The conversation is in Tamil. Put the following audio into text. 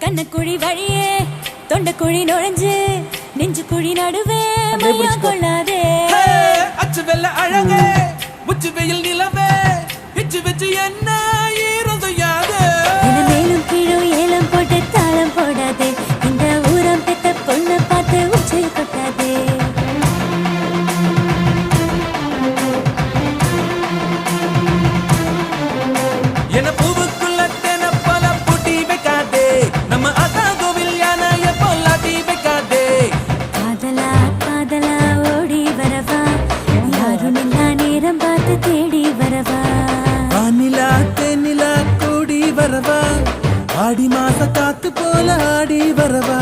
கண்ணக்குழி வழியே தொண்டக்குழி நுழைஞ்சு நெஞ்சு குழி நடுவே மையா கொள்ளாதே அச்சு வெள்ள அழகே உச்சி வெயில் நிலவே இச்சு வச்சு என்ன ஈரதையாது மேலும் கீழும் ஏலம் போட்டு தாளம் போடாதே இந்த ஊரம் பெத்த பொண்ணு பார்த்து உச்சை கொட்டாதே என பூவுக்குள்ள தென பல பூட்டி வைக்காதே நம்ம அதா கோவில் யானைய பொல்லாட்டி வைக்காதே காதலா காதலா ஓடி வரவா யாரும் இல்லா நேரம் பார்த்து தேடி வரவா வானிலா தென்னிலா கூடி வரவா ஆடி மாச காத்து போல ஆடி வரவா